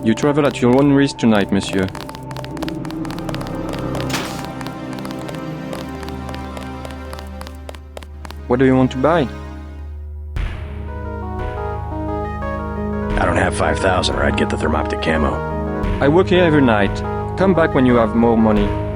You travel at your own risk tonight, monsieur. What do you want to buy? I don't have 5,000 or I'd get the thermoptic camo. I work here every night. Come back when you have more money.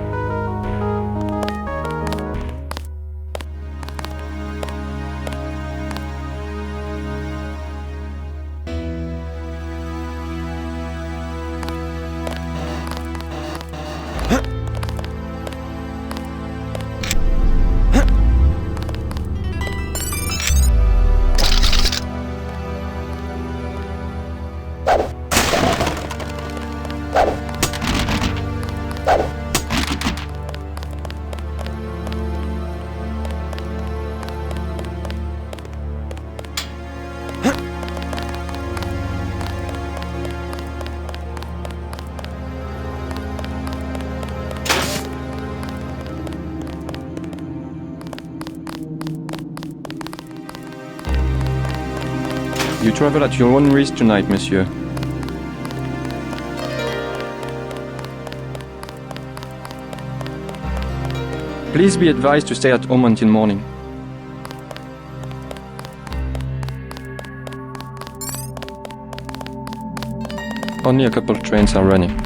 You travel at your own risk tonight, monsieur. Please be advised to stay at home until morning. Only a couple trains are running.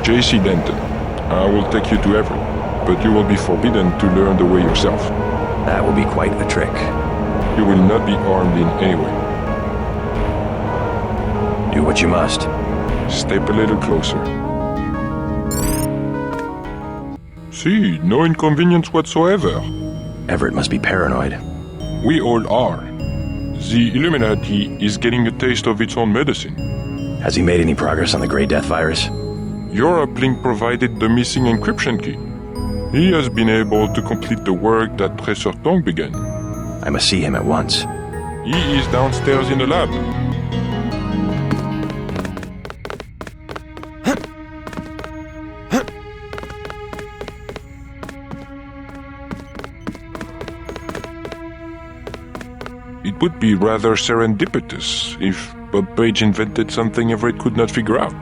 J.C. Denton, I will take you to Everett, but you will be forbidden to learn the way yourself. That will be quite a trick. You will not be armed in any way. Do what you must. Step a little closer. See, no inconvenience whatsoever. Everett must be paranoid. We all are. The Illuminati is getting a taste of its own medicine. Has he made any progress on the Grey Death virus? Your uplink provided the missing encryption key. He has been able to complete the work that Professor Tong began. I must see him at once. He is downstairs in the lab. It would be rather serendipitous if Bob Page invented something Everett could not figure out.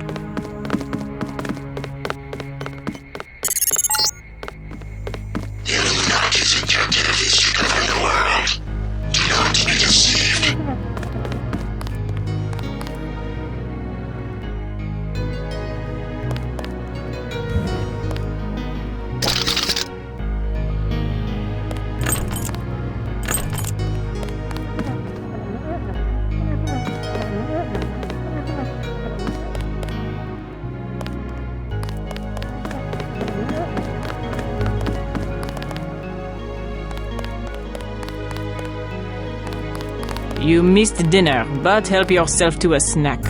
You missed dinner, but help yourself to a snack.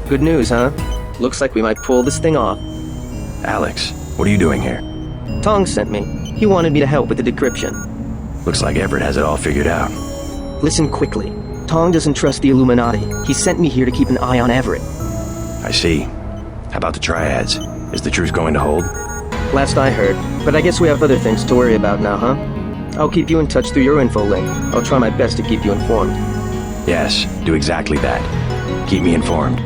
Good news, huh? Looks like we might pull this thing off. Alex, what are you doing here? Tong sent me. He wanted me to help with the decryption. Looks like Everett has it all figured out. Listen quickly. Tong doesn't trust the Illuminati. He sent me here to keep an eye on Everett. I see. How about the triads? Is the truth going to hold? Last I heard, but I guess we have other things to worry about now, huh? I'll keep you in touch through your info link. I'll try my best to keep you informed. Yes, do exactly that. Keep me informed.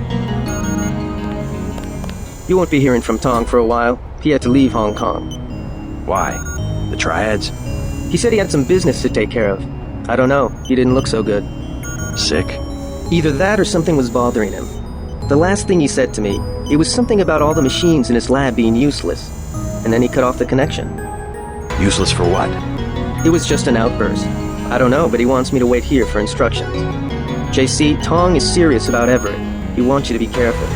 You won't be hearing from Tong for a while. He had to leave Hong Kong. Why? The triads? He said he had some business to take care of. I don't know. He didn't look so good. Sick? Either that or something was bothering him. The last thing he said to me, it was something about all the machines in his lab being useless. And then he cut off the connection. Useless for what? It was just an outburst. I don't know, but he wants me to wait here for instructions. JC, Tong is serious about Everett. He wants you to be careful.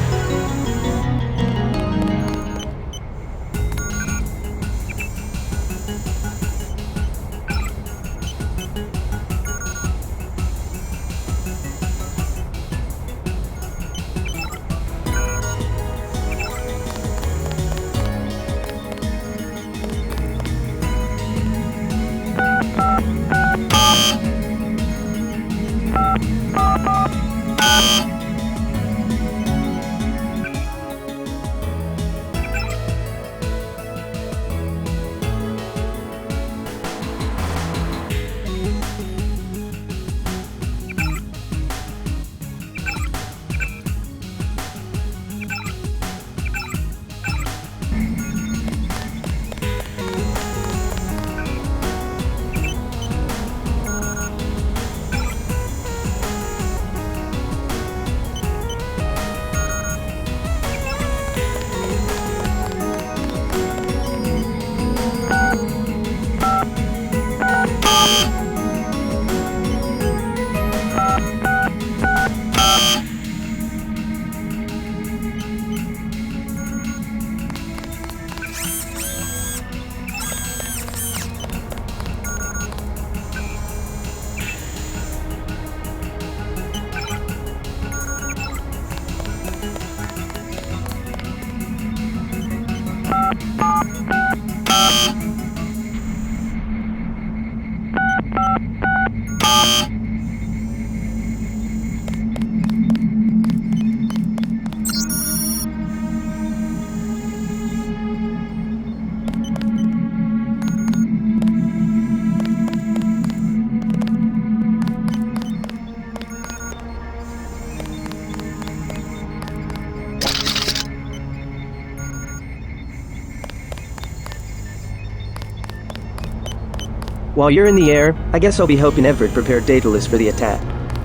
While you're in the air, I guess I'll be helping Everett prepare Daedalus for the attack.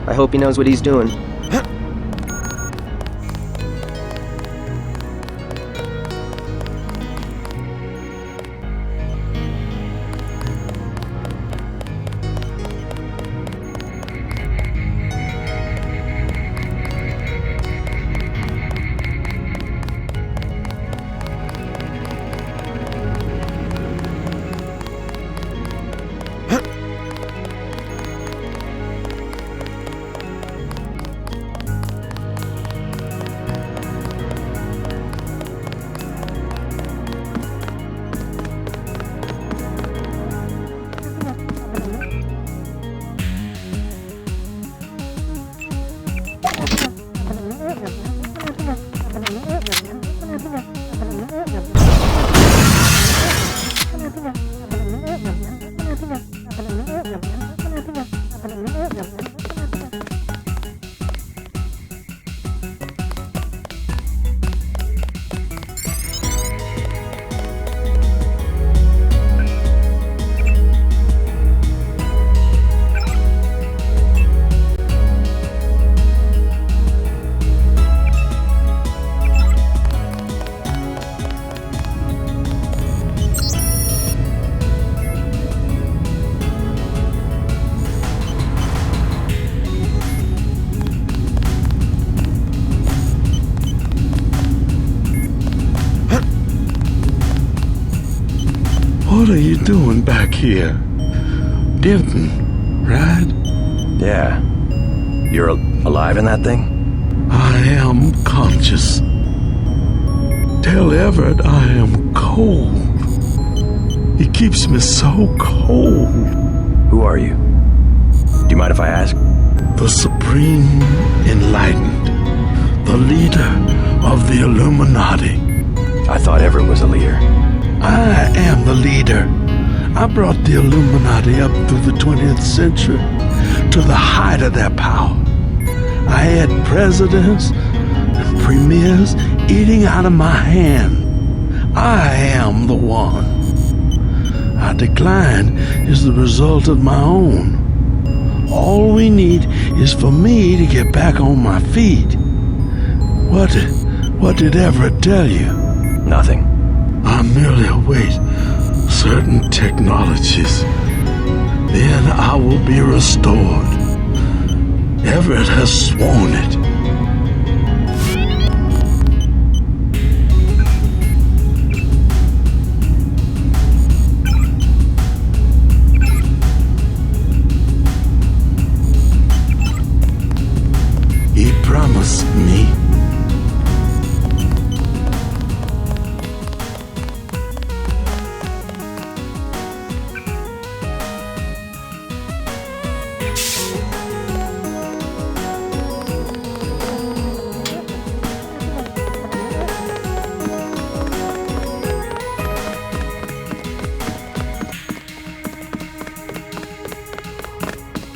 I hope he knows what he's doing. What are you doing back here? Denton, right? Yeah. You're alive in that thing? I am conscious. Tell Everett I am cold. He keeps me so cold. Who are you? Do you mind if I ask? The Supreme Enlightened. The leader of the Illuminati. I thought Everett was a leader. I am the leader. I brought the Illuminati up through the 20th century to the height of their power. I had presidents and premiers eating out of my hand. I am the one. Our decline is the result of my own. All we need is for me to get back on my feet. What did Everett tell you? Nothing. I merely await certain technologies. then I will be restored. Everett has sworn it. He promised me.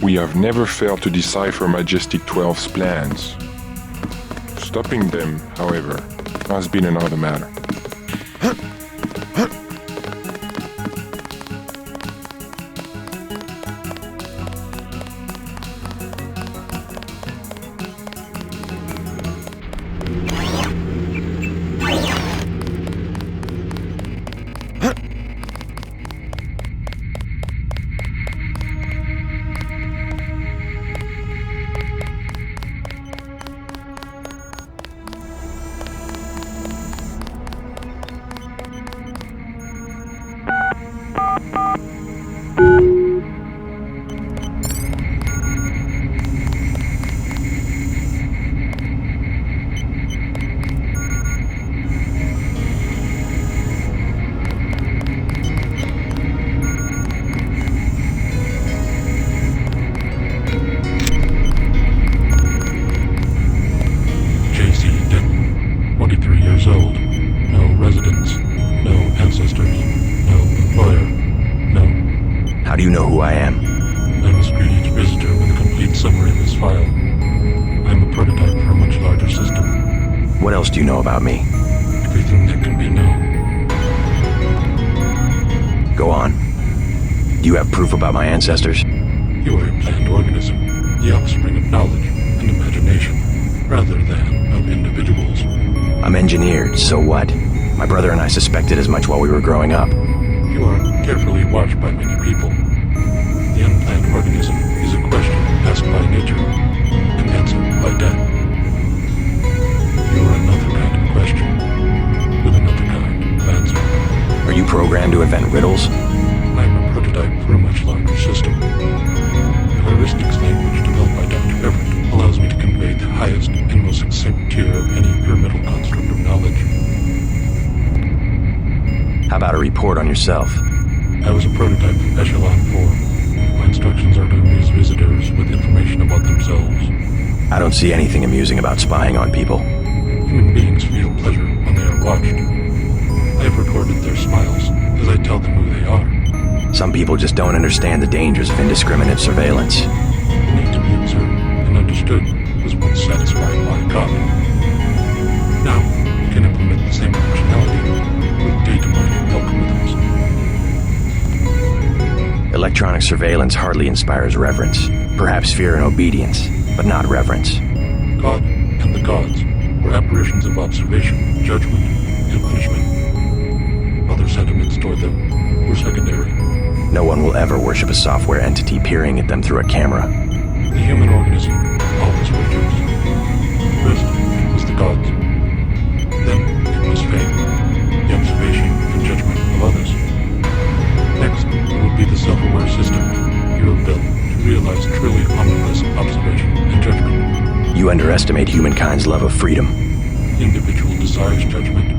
We have never failed to decipher Majestic 12's plans. Stopping them, however, has been another matter. Do you know who I am? I must greet each visitor with a complete summary of his file. I'm a prototype for a much larger system. What else do you know about me? Everything that can be known. Go on. Do you have proof about my ancestors? You are a planned organism, the offspring of knowledge and imagination, rather than of individuals. I'm engineered, so what? My brother and I suspected as much while we were growing up. You are carefully watched by many people. The unplanned organism is a question asked by nature and answered by death. You are another kind of question, with another kind of answer. Are you programmed to invent riddles? I'm a prototype for a much larger system. The heuristics language developed by Dr. Everett allows me to convey the highest and most succinct tier of any pyramidal construct of knowledge. How about a report on yourself? I was a prototype of Echelon 4. My instructions are to amuse visitors with information about themselves. I don't see anything amusing about spying on people. Human beings feel pleasure when they are watched. I have recorded their smiles as I tell them who they are. Some people just don't understand the dangers of indiscriminate surveillance. The need to be observed and understood was once satisfied by God. Now, we can implement the same functionality with data mining algorithms. Electronic surveillance hardly inspires reverence. Perhaps fear and obedience, but not reverence. God and the gods were apparitions of observation, judgment, and punishment. Other sentiments toward them were secondary. No one will ever worship a software entity peering at them through a camera. The human organism always worships. First, it was the gods. Then, it was fame, the observation and judgment of others. Next, it will be the self-aware system you have built to realize truly omnipresent observation and judgment. You underestimate humankind's love of freedom. The individual desires judgment.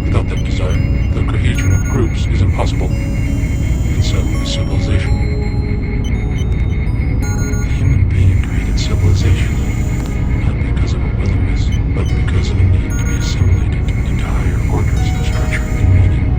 Without that desire, the cohesion of groups is impossible. And so is civilization. The human being created civilization, not because of a willingness, but because of a need to be assimilated into higher orders of structure and meaning.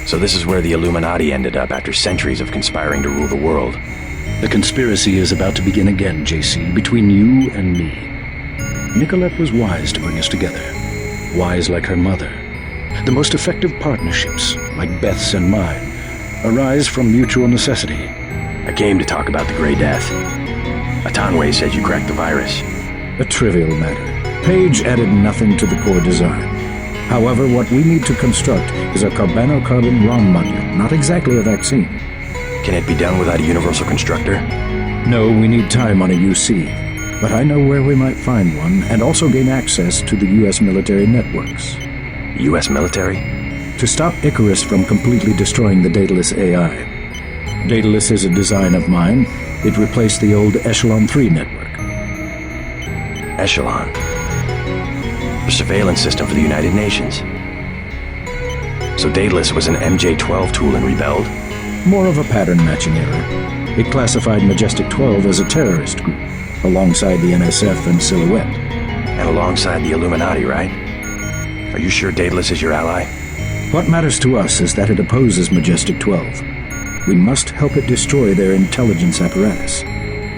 So this is where the Illuminati ended up after centuries of conspiring to rule the world. The conspiracy is about to begin again, JC, between you and me. Nicolette was wise to bring us together. Wise like her mother. The most effective partnerships, like Beth's and mine, arise from mutual necessity. I came to talk about the Grey Death. Atanwe said you cracked the virus. A trivial matter. Page added nothing to the core design. However, what we need to construct is a carbon ROM module, not exactly a vaccine. Can it be done without a universal constructor? No, we need time on a UC. But I know where we might find one, and also gain access to the U.S. military networks. U.S. military? To stop Icarus from completely destroying the Daedalus AI. Daedalus is a design of mine. It replaced the old Echelon 3 network. Echelon? The surveillance system for the United Nations. So Daedalus was an MJ-12 tool and rebelled? More of a pattern-matching error. It classified Majestic 12 as a terrorist group, alongside the NSF and Silhouette. And alongside the Illuminati, right? Are you sure Daedalus is your ally? What matters to us is that it opposes Majestic 12. We must help it destroy their intelligence apparatus.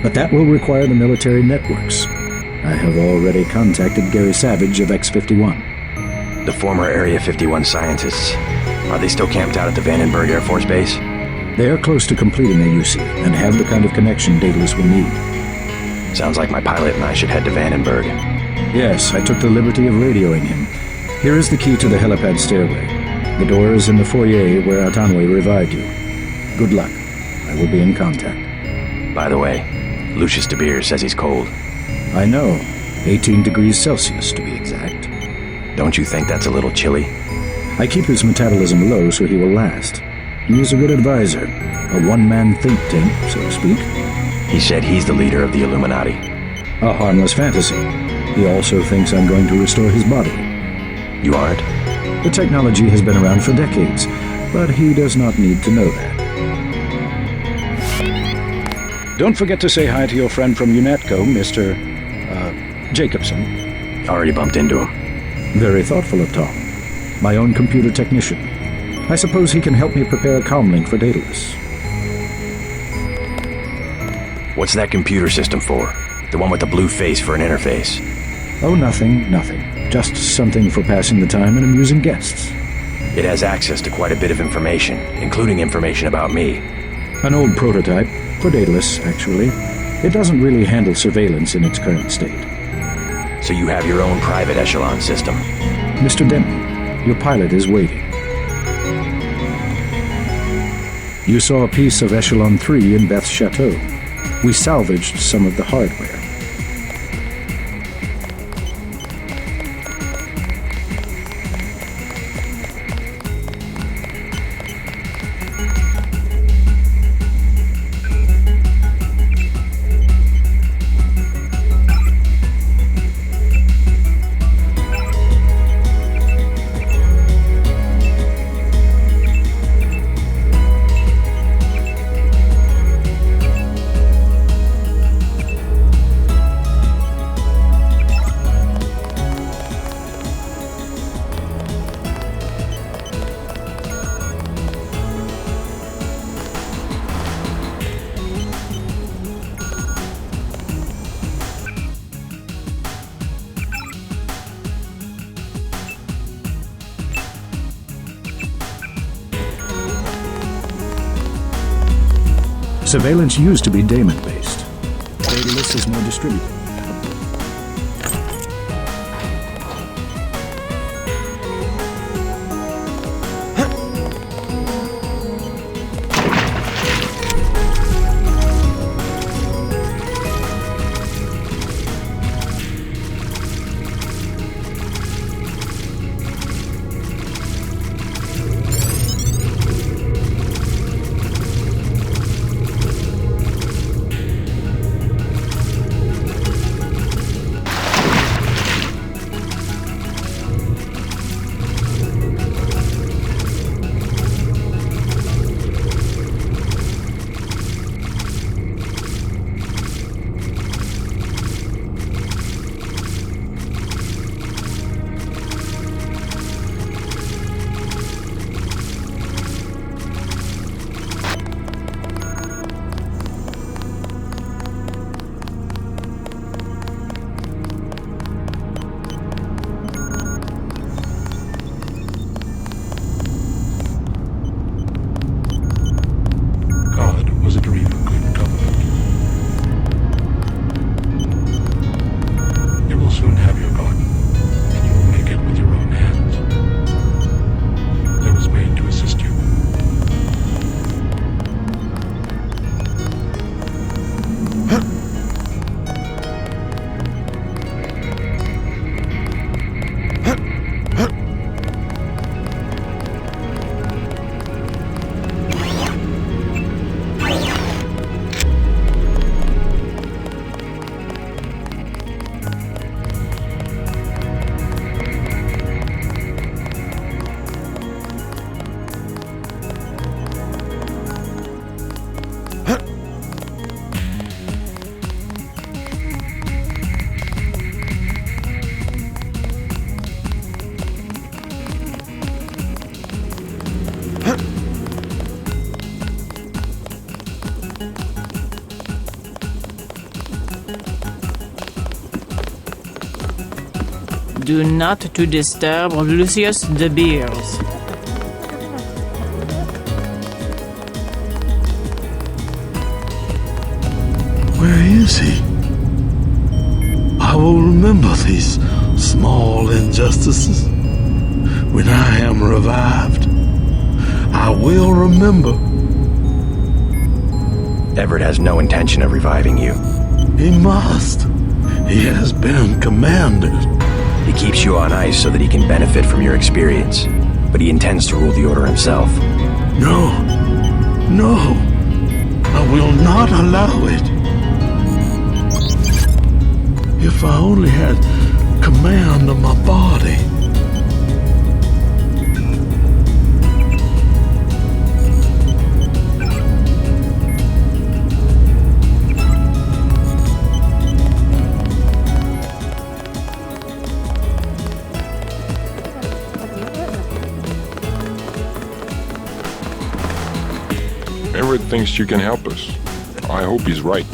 But that will require the military networks. I have already contacted Gary Savage of X-51. The former Area 51 scientists. Are they still camped out at the Vandenberg Air Force Base? They are close to completing a UC and have the kind of connection Daedalus will need. Sounds like my pilot and I should head to Vandenberg. Yes, I took the liberty of radioing him. Here is the key to the helipad stairway. The door is in the foyer where Atanwe revived you. Good luck. I will be in contact. By the way, Lucius de Beers says he's cold. I know. 18 degrees Celsius, to be exact. Don't you think that's a little chilly? I keep his metabolism low so he will last. He is a good advisor. A one-man think tank, so to speak. He said he's the leader of the Illuminati. A harmless fantasy. He also thinks I'm going to restore his body. You aren't? The technology has been around for decades, but he does not need to know that. Don't forget to say hi to your friend from UNATCO, Mr. Jacobson. Already bumped into him. Very thoughtful of Tom. My own computer technician. I suppose he can help me prepare a comlink for Daedalus. What's that computer system for? The one with the blue face for an interface? Oh, nothing. Just something for passing the time and amusing guests. It has access to quite a bit of information, including information about me. An old prototype, for Daedalus, actually. It doesn't really handle surveillance in its current state. So you have your own private echelon system? Mr. Denton, your pilot is waiting. You saw a piece of Echelon 3 in Beth's chateau. We salvaged some of the hardware. Surveillance used to be daemon-based. Daedalus is more distributed. Do not to disturb Lucius De Beers. Where is he? I will remember these small injustices when I am revived. I will remember. Everett has no intention of reviving you. He must. He has been commanded. He keeps you on ice so that he can benefit from your experience, but he intends to rule the Order himself. No. No. I will not allow it. If I only had command of my body. Everett thinks you can help us. I hope he's right.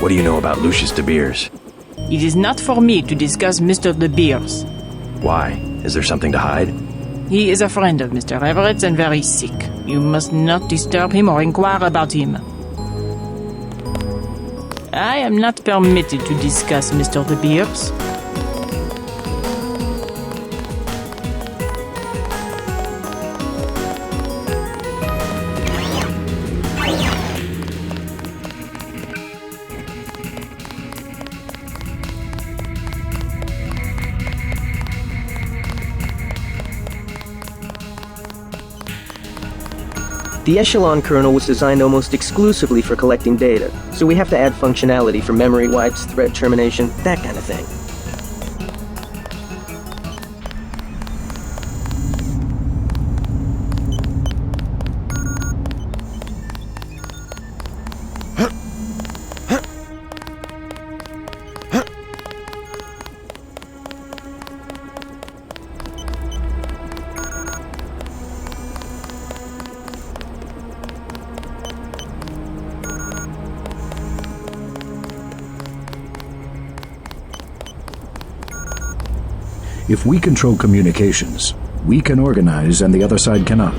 What do you know about Lucius De Beers? It is not for me to discuss Mr. De Beers. Why? Is there something to hide? He is a friend of Mr. Everett's and very sick. You must not disturb him or inquire about him. I am not permitted to discuss Mr. De Beers. The Echelon kernel was designed almost exclusively for collecting data, so we have to add functionality for memory wipes, thread termination, that kind of thing. If we control communications, we can organize and the other side cannot.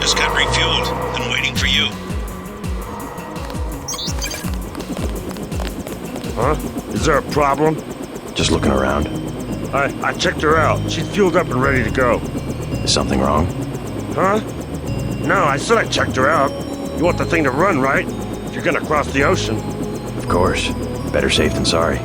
Just got refueled and waiting for you. Huh? Is there a problem? Just looking around. I checked her out. She's fueled up and ready to go. Is something wrong? Huh? No, I said I checked her out. You want the thing to run, right? If you're gonna cross the ocean. Of course. Better safe than sorry.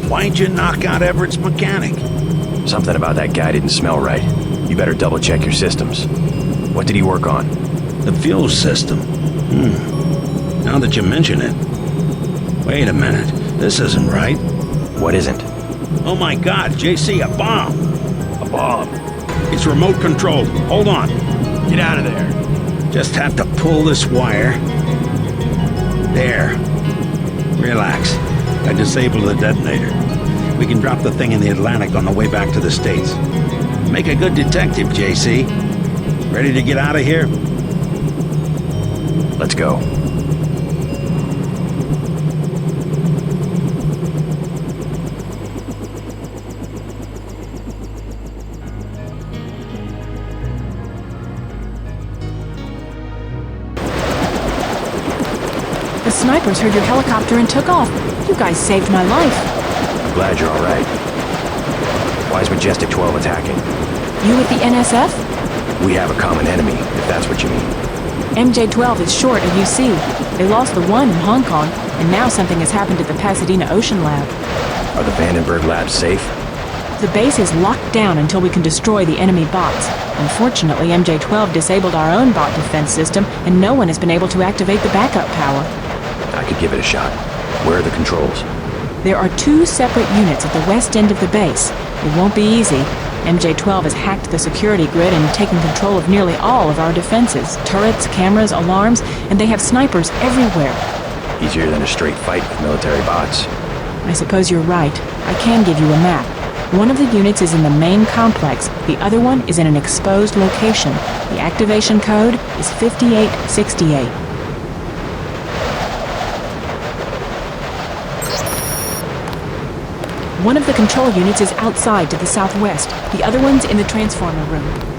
Why'd you knock out Everett's mechanic? Something about that guy didn't smell right. You better double check your systems. What did he work on? The fuel system. Now that you mention it. Wait a minute. This isn't right. What isn't? Oh my God, JC, a bomb! A bomb? It's remote controlled. Hold on. Get out of there. Just have to pull this wire. There. Relax. I disabled the detonator. We can drop the thing in the Atlantic on the way back to the States. Make a good detective, JC. Ready to get out of here? Let's go. The snipers heard your helicopter and took off. You guys saved my life. I'm glad you're all right. Why is Majestic 12 attacking? You with the NSF? We have a common enemy, if that's what you mean. MJ-12 is short of UC. They lost the one in Hong Kong, and now something has happened at the Pasadena Ocean Lab. Are the Vandenberg labs safe? The base is locked down until we can destroy the enemy bots. Unfortunately, MJ-12 disabled our own bot defense system, and no one has been able to activate the backup power. I could give it a shot. Where are the controls? There are 2 separate units at the west end of the base. It won't be easy. MJ-12 has hacked the security grid and taken control of nearly all of our defenses. Turrets, cameras, alarms, and they have snipers everywhere. Easier than a straight fight with military bots. I suppose you're right. I can give you a map. One of the units is in the main complex. The other one is in an exposed location. The activation code is 5868. One of the control units is outside to the southwest. The other one's in the transformer room.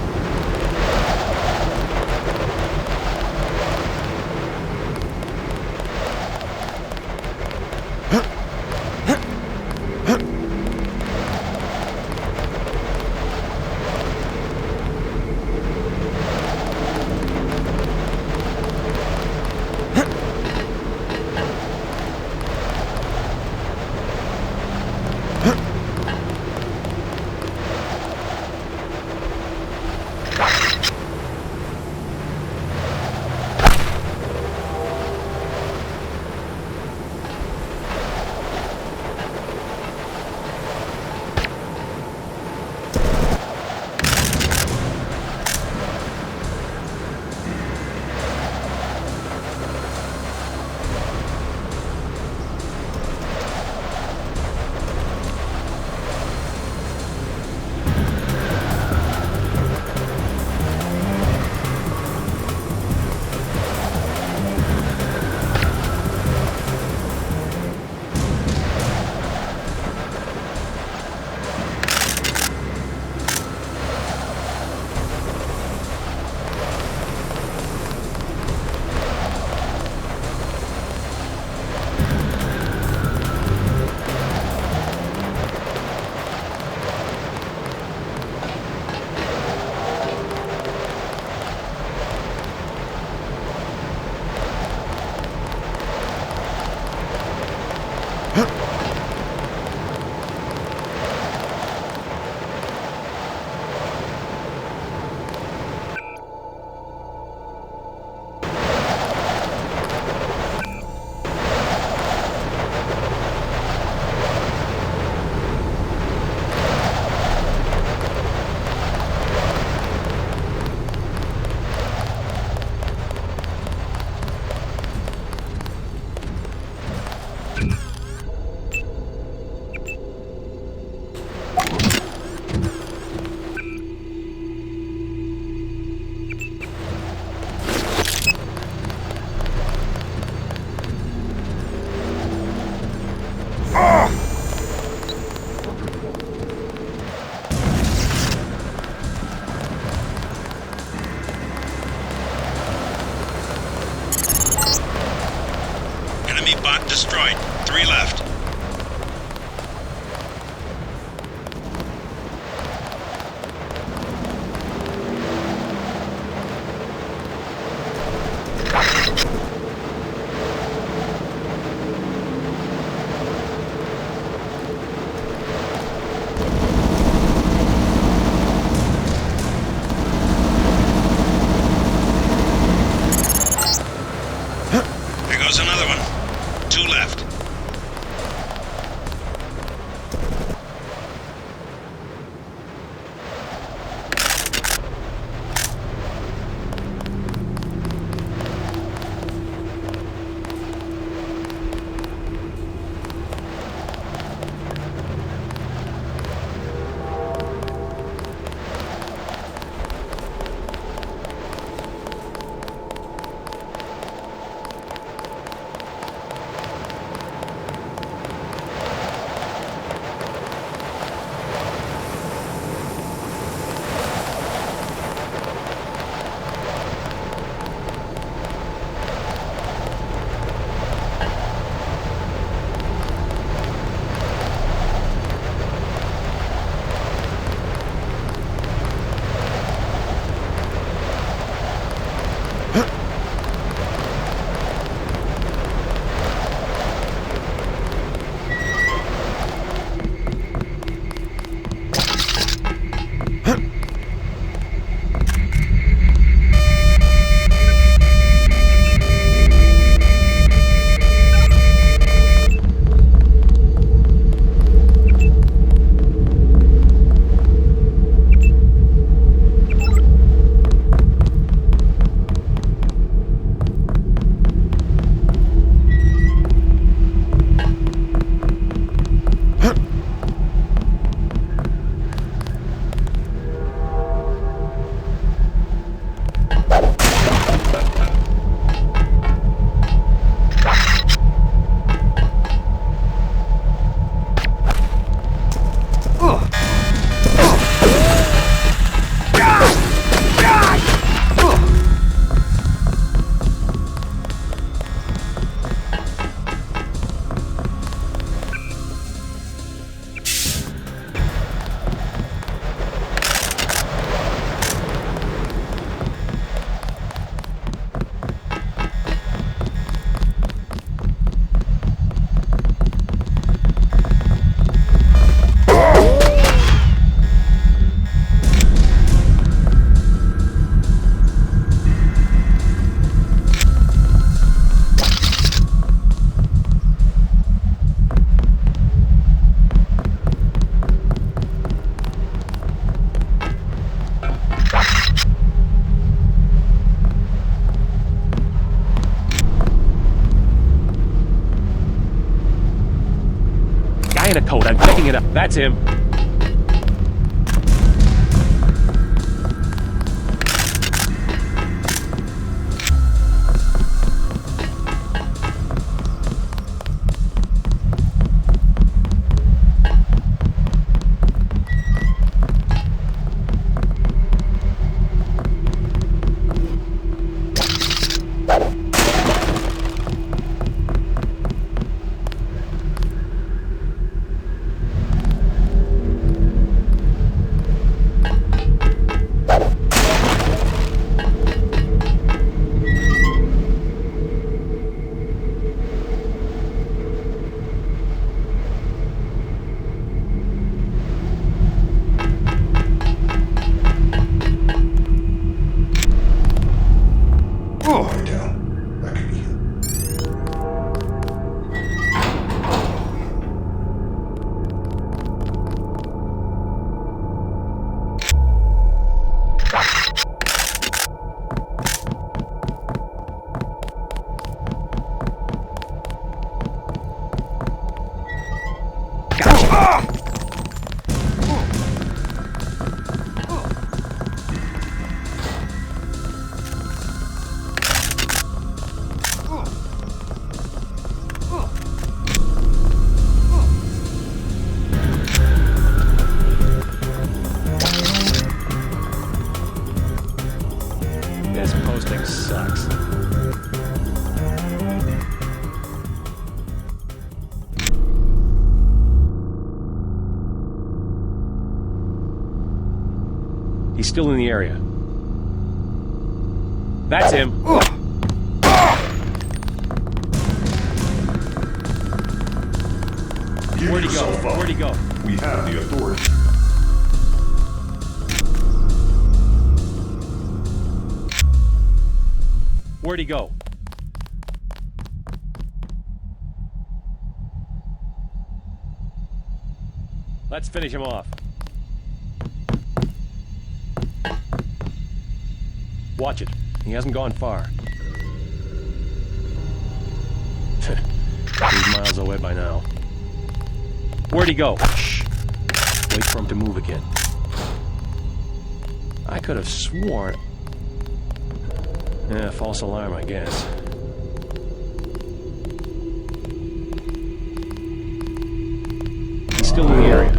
Enemy bot destroyed. 3 left. There goes another one. 2 left. code. I'm picking it up. That's him. This posting sucks. He's still in the area. That's him. Where'd he go? Where'd he go? We have the authority. Where'd he go? Let's finish him off. Watch it. He hasn't gone far. He's miles away by now. Where'd he go? Shh. Wait for him to move again. I could have sworn... Yeah, false alarm, I guess. He's still in the area.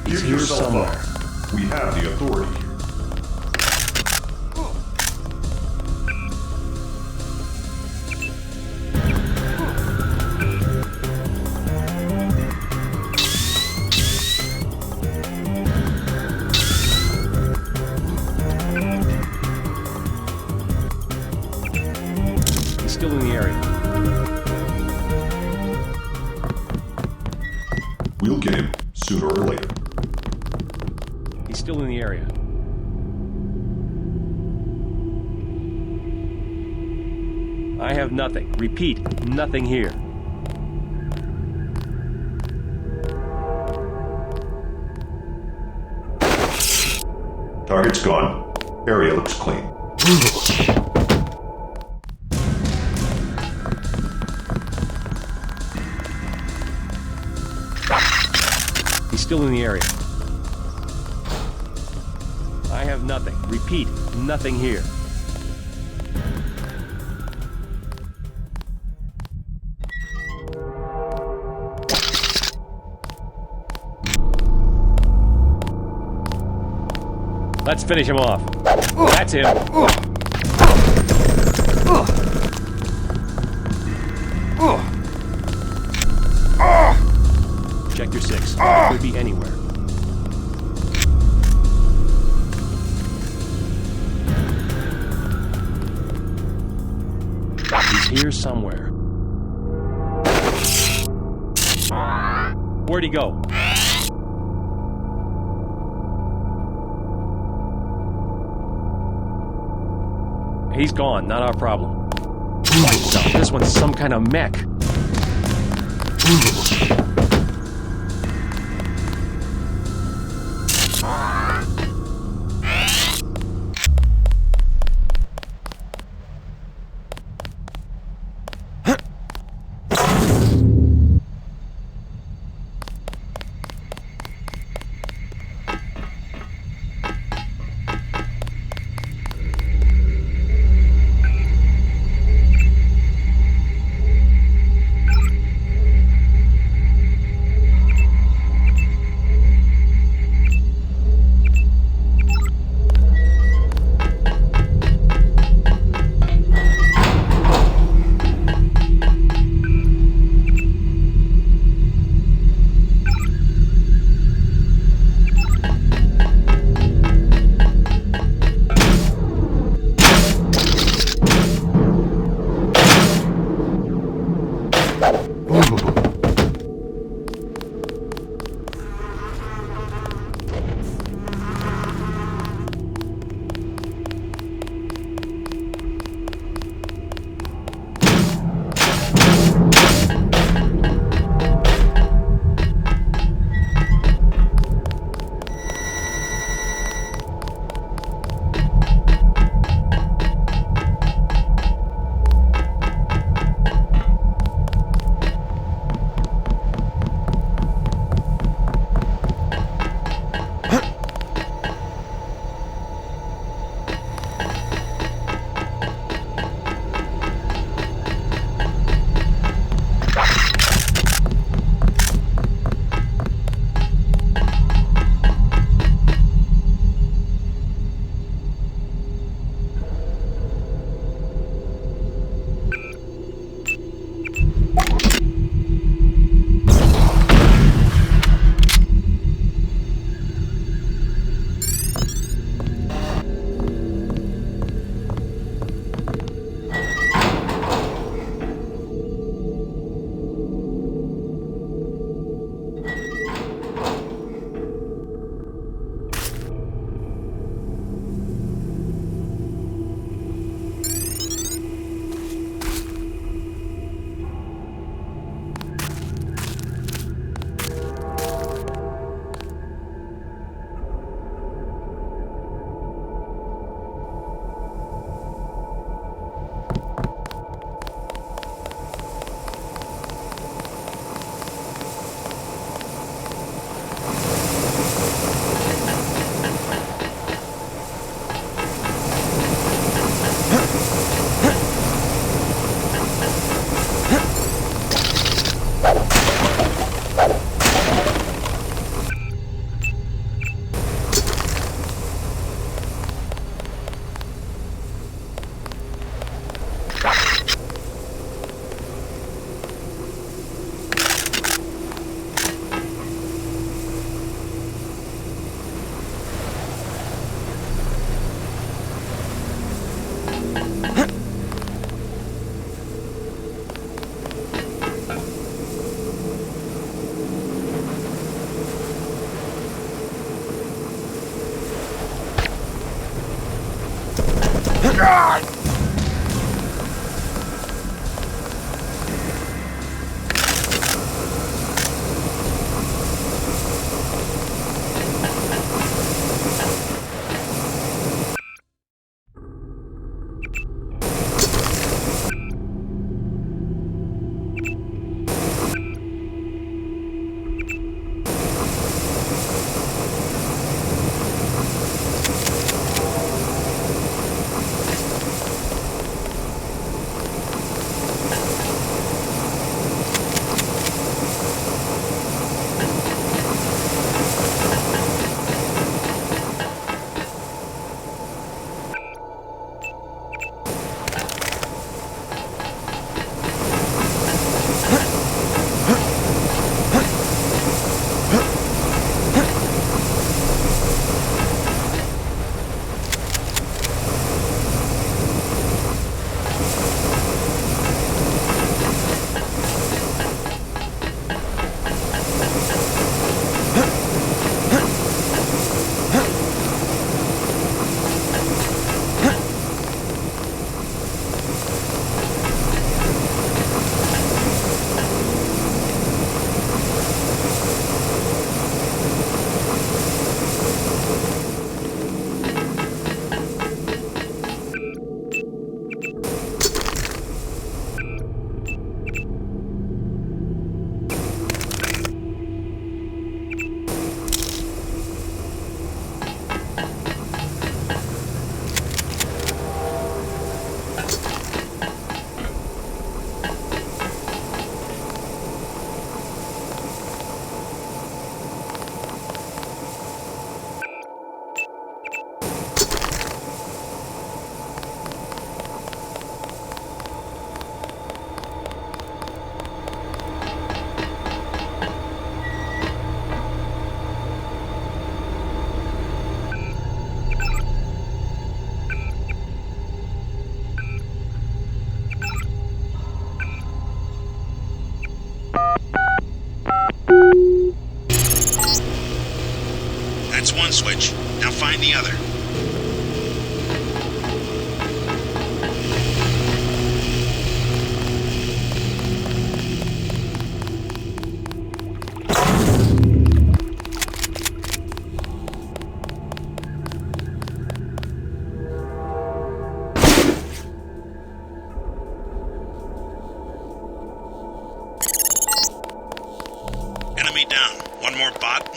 Give yourself up. We have the authority here. He's still in the area. We'll get him sooner or later. He's still in the area. I have nothing. Repeat, nothing here. Target's gone. Area looks clean. He's still in the area. I have nothing. Repeat, nothing here. Let's finish him off. That's him. Check your 6. Could be anywhere. He's here somewhere. Where'd he go? He's gone, not our problem. Lights out, this one's some kind of mech.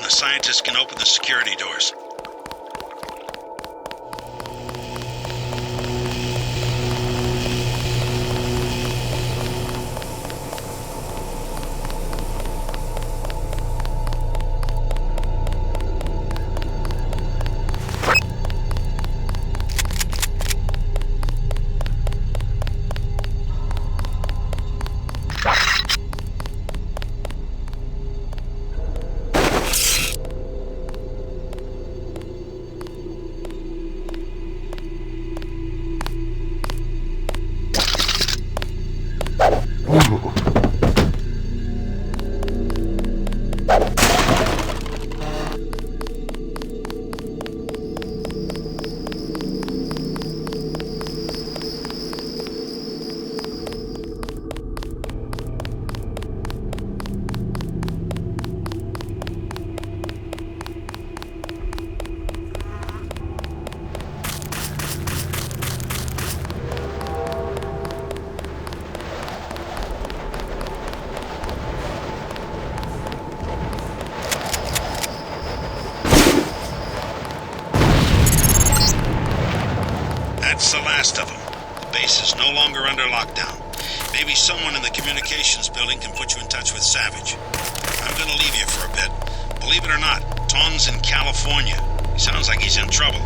The scientists can open the security doors. That's the last of them. The base is no longer under lockdown. Maybe someone in the communications building can put you in touch with Savage. I'm gonna leave you for a bit. Believe it or not, Tong's in California. He sounds like he's in trouble.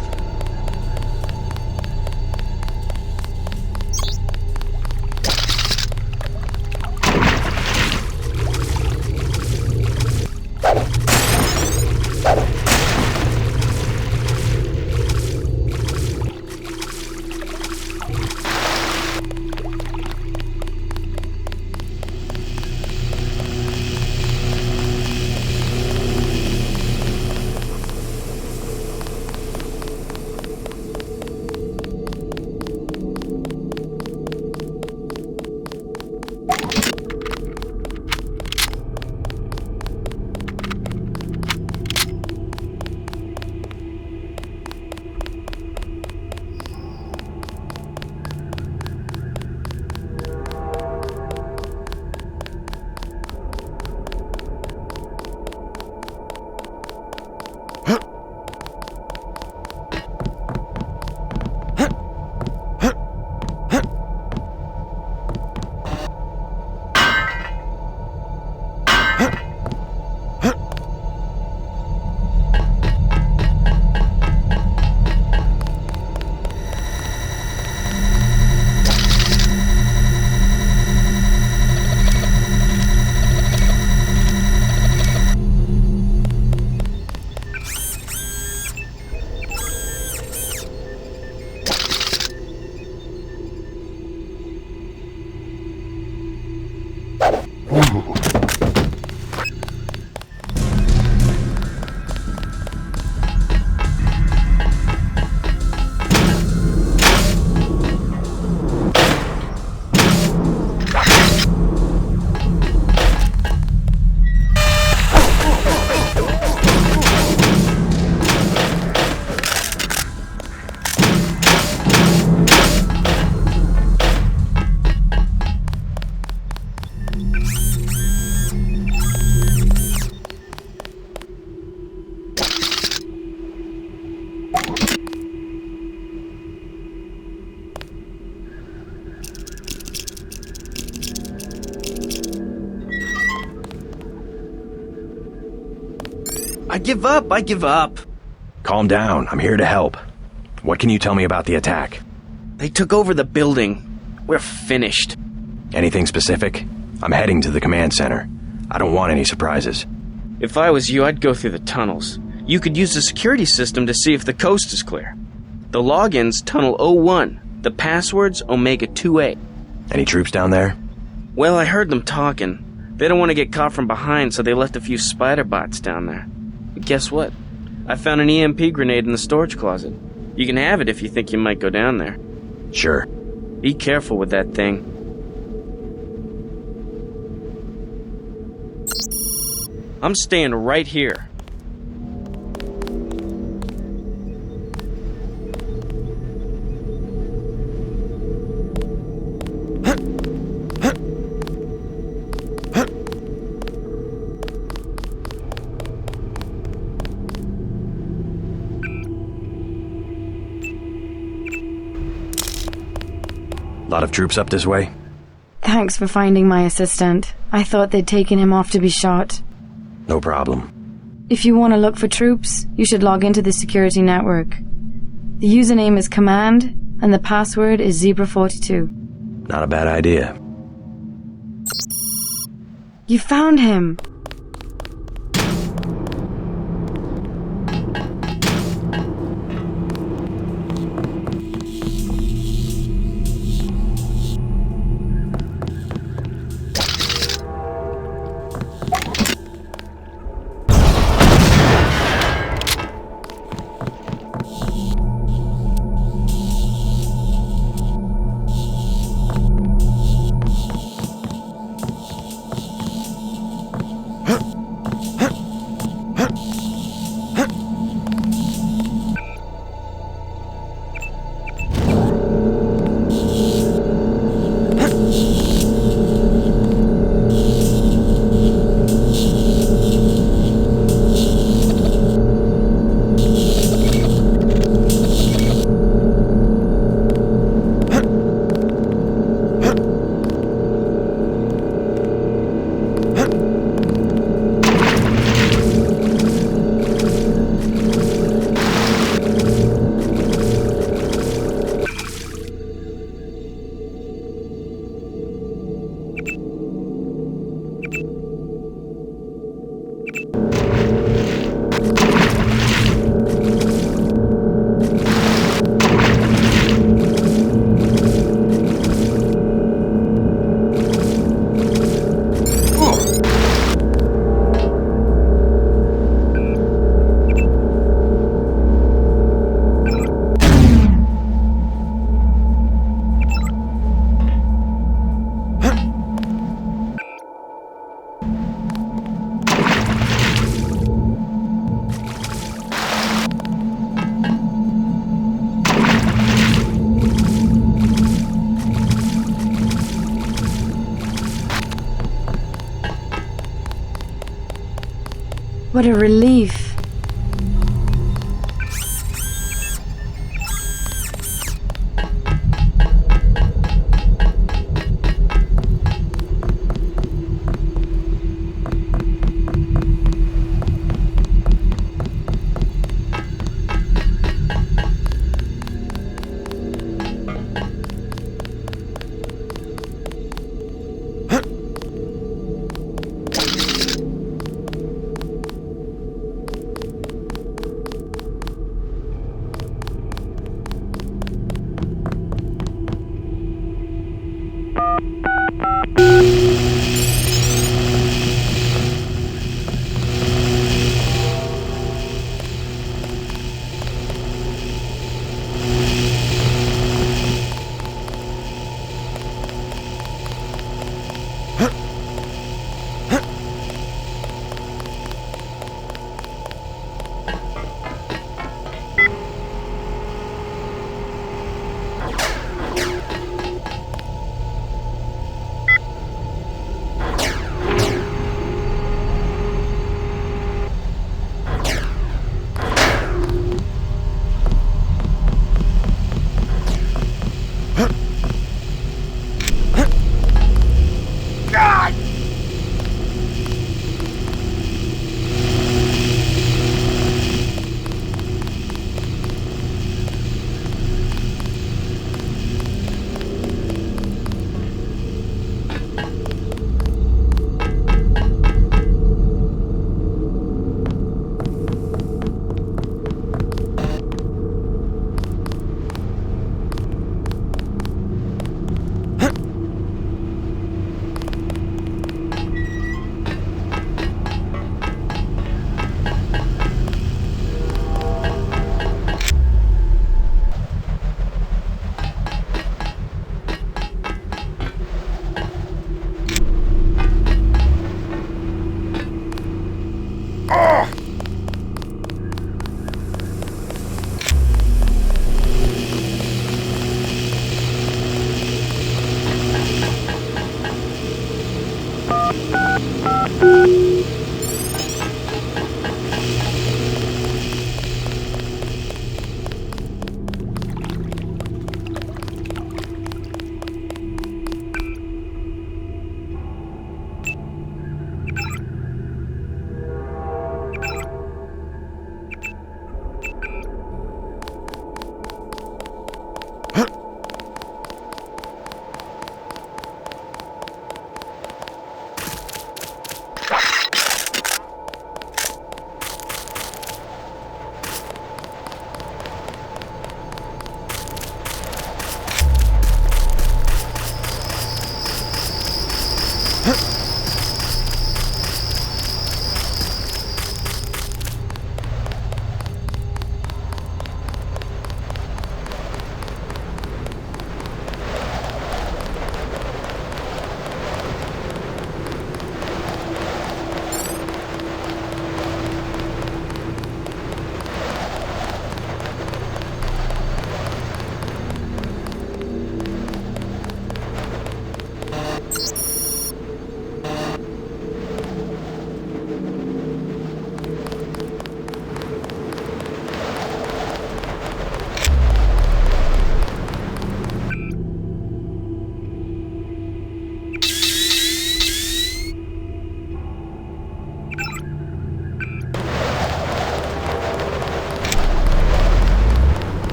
I give up. Calm down, I'm here to help. What can you tell me about the attack? They took over the building. We're finished. Anything specific? I'm heading to the command center. I don't want any surprises. If I was you, I'd go through the tunnels. You could use the security system to see if the coast is clear. The login's Tunnel 01. The password's Omega 2A. Any troops down there? Well, I heard them talking. They don't want to get caught from behind, so they left a few spider bots down there. But guess what? I found an EMP grenade in the storage closet. You can have it if you think you might go down there. Sure. Be careful with that thing. I'm staying right here. Lot of troops up this way? Thanks for finding my assistant. I thought they'd taken him off to be shot. No problem. If you want to look for troops, you should log into the security network. The username is Command, and the password is Zebra42. Not a bad idea. You found him! What a relief.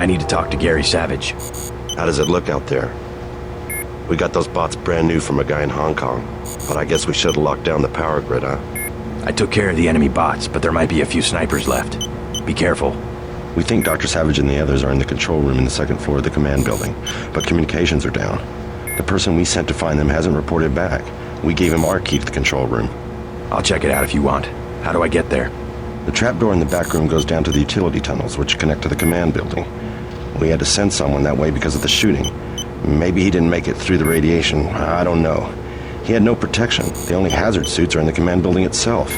need to talk to Gary Savage. How does it look out there? We got those bots brand new from a guy in Hong Kong, but I guess we should have locked down the power grid, huh? I took care of the enemy bots, but there might be a few snipers left. Be careful. We think Dr. Savage and the others are in the control room in the second floor of the command building, but communications are down. The person we sent to find them hasn't reported back. We gave him our key to the control room. I'll check it out if you want. How do I get there? The trapdoor in the back room goes down to the utility tunnels, which connect to the command building. We had to send someone that way because of the shooting. Maybe he didn't make it through the radiation. I don't know. He had no protection. The only hazard suits are in the command building itself.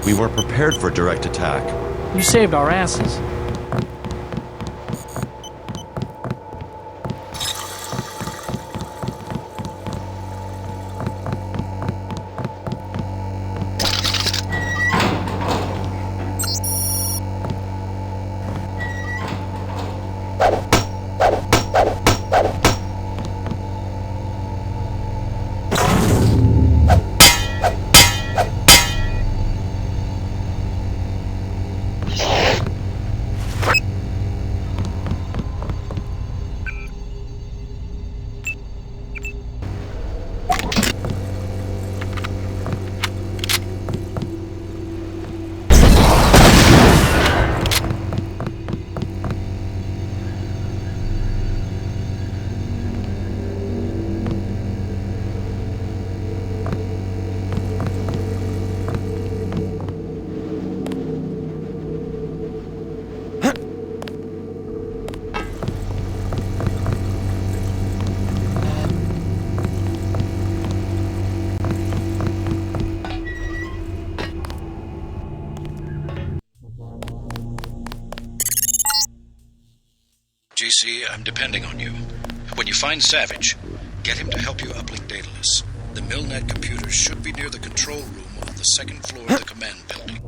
We were prepared for direct attack. You saved our asses. JC, I'm depending on you. When you find Savage, get him to help you uplink Daedalus. The Milnet computers should be near the control room on the second floor of the command building.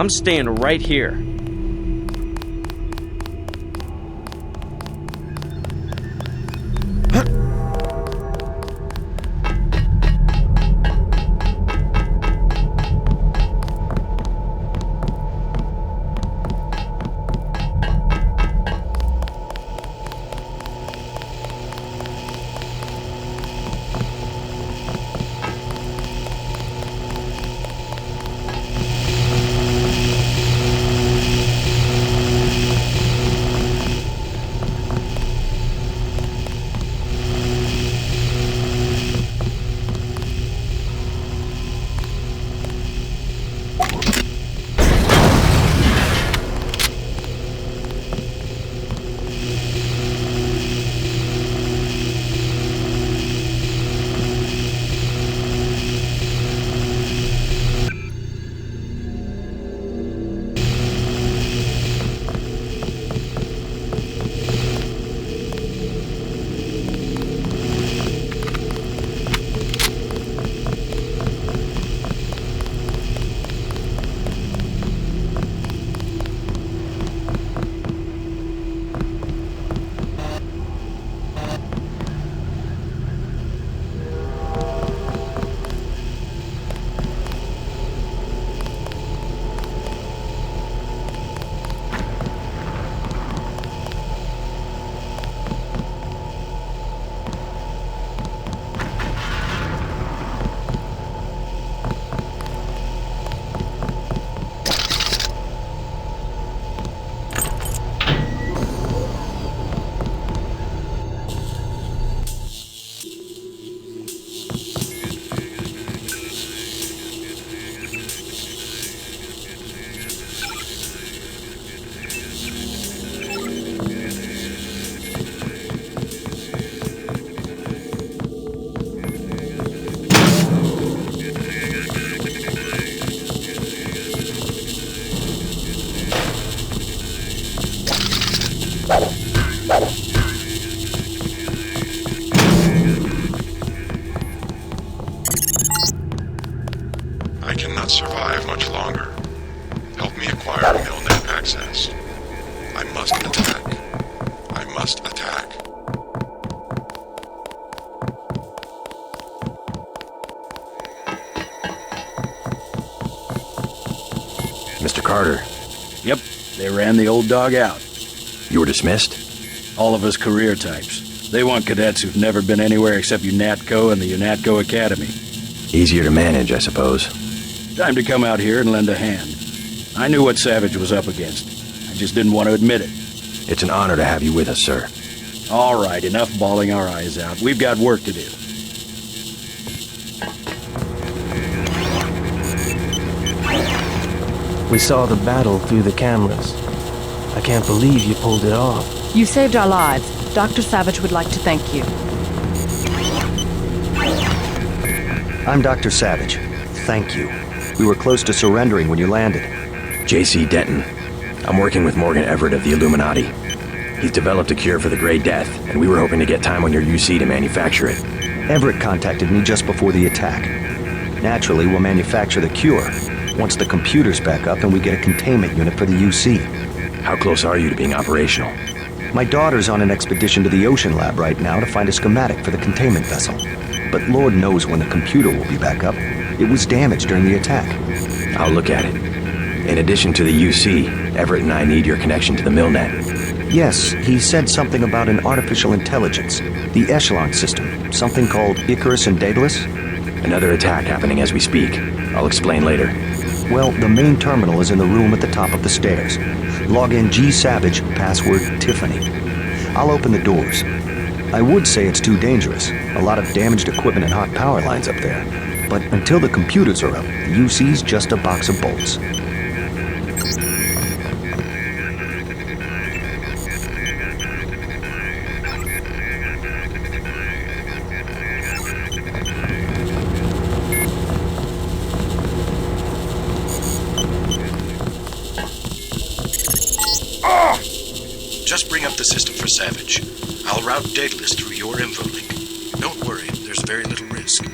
I'm staying right here. I cannot survive much longer. Help me acquire MillNet access. I must attack. I must attack. Mr. Carter. Yep, they ran the old dog out. You were dismissed? All of us career types. They want cadets who've never been anywhere except UNATCO and the UNATCO Academy. Easier to manage, I suppose. Time to come out here and lend a hand. I knew what Savage was up against. I just didn't want to admit it. It's an honor to have you with us, sir. All right, enough bawling our eyes out. We've got work to do. We saw the battle through the cameras. I can't believe you pulled it off. You saved our lives. Dr. Savage would like to thank you. I'm Dr. Savage. Thank you. We were close to surrendering when you landed. J.C. Denton. I'm working with Morgan Everett of the Illuminati. He's developed a cure for the Grey Death, and we were hoping to get time on your UC to manufacture it. Everett contacted me just before the attack. Naturally, we'll manufacture the cure once the computer's back up and we get a containment unit for the UC. How close are you to being operational? My daughter's on an expedition to the Ocean Lab right now to find a schematic for the containment vessel. But Lord knows when the computer will be back up. It was damaged during the attack. I'll look at it. In addition to the UC, Everett and I need your connection to the MillNet. Yes, he said something about an artificial intelligence. The Echelon system. Something called Icarus and Daedalus. Another attack happening as we speak. I'll explain later. Well, the main terminal is in the room at the top of the stairs. Log in G Savage, password Tiffany. I'll open the doors. I would say it's too dangerous. A lot of damaged equipment and hot power lines up there. But until the computers are up, the UC's just a box of bolts. Just bring up the system for Savage. I'll route Daedalus through your info link. Don't worry, there's very little risk.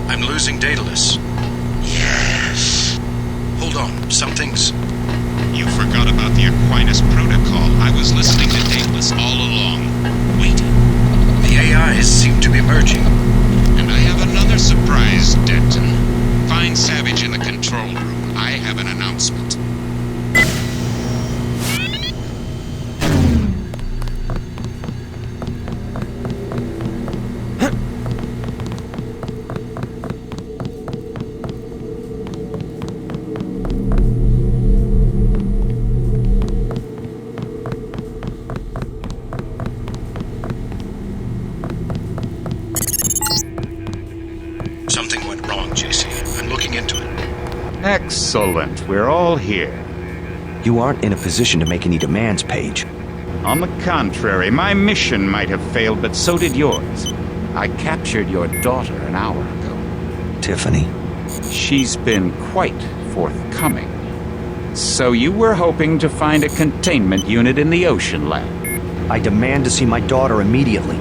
I'm losing Daedalus. Yes. Hold on, something's... You forgot about the Aquinas Protocol. I was listening to Daedalus all along, waiting. The AIs seem to be merging. And I have another surprise, Denton. Find Savage in the control room. I have an announcement. Something went wrong, JC. I'm looking into it. Excellent. We're all here. You aren't in a position to make any demands, Paige. On the contrary, my mission might have failed, but so did yours. I captured your daughter an hour ago. Tiffany? She's been quite forthcoming. So you were hoping to find a containment unit in the Ocean Lab? I demand to see my daughter immediately.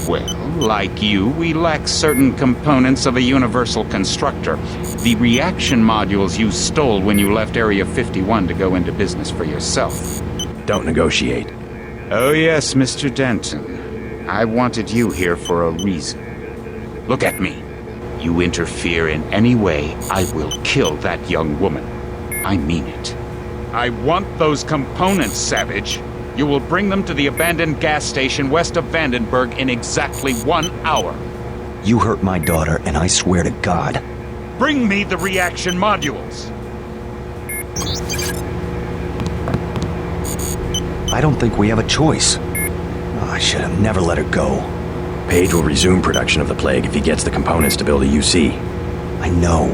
Well, like you, we lack certain components of a universal constructor. The reaction modules you stole when you left Area 51 to go into business for yourself. Don't negotiate. Oh yes, Mr. Denton. I wanted you here for a reason. Look at me. You interfere in any way, I will kill that young woman. I mean it. I want those components, Savage. You will bring them to the abandoned gas station west of Vandenberg in exactly 1 hour. You hurt my daughter, and I swear to God. Bring me the reaction modules. I don't think we have a choice. Oh, I should have never let her go. Paige will resume production of the Plague if he gets the components to build a UC. I know.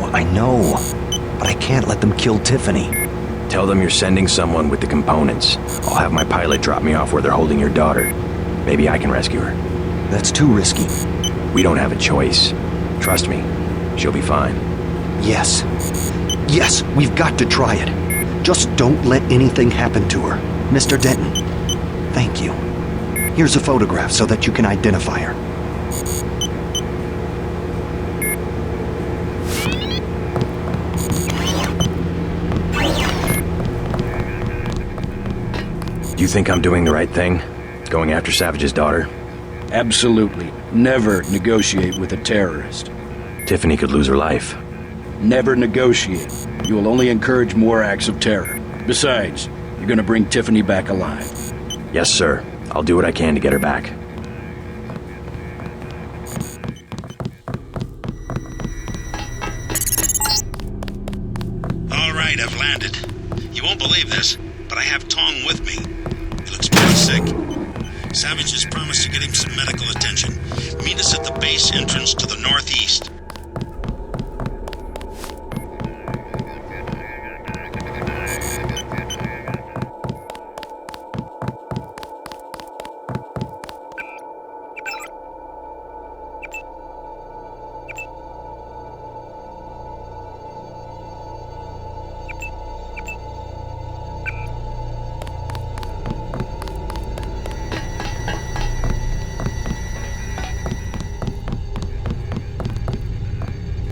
But I can't let them kill Tiffany. Tell them you're sending someone with the components. I'll have my pilot drop me off where they're holding your daughter. Maybe I can rescue her. That's too risky. We don't have a choice. Trust me, she'll be fine. Yes, we've got to try it. Just don't let anything happen to her. Mr. Denton, thank you. Here's a photograph so that you can identify her. You think I'm doing the right thing? Going after Savage's daughter? Absolutely. Never negotiate with a terrorist. Tiffany could lose her life. Never negotiate. You will only encourage more acts of terror. Besides, you're gonna bring Tiffany back alive. Yes, sir. I'll do what I can to get her back. All right, I've landed. You won't believe this, but I have Tong with me. He looks pretty sick. Savage has promised to get him some medical attention. Meet us at the base entrance to the northeast.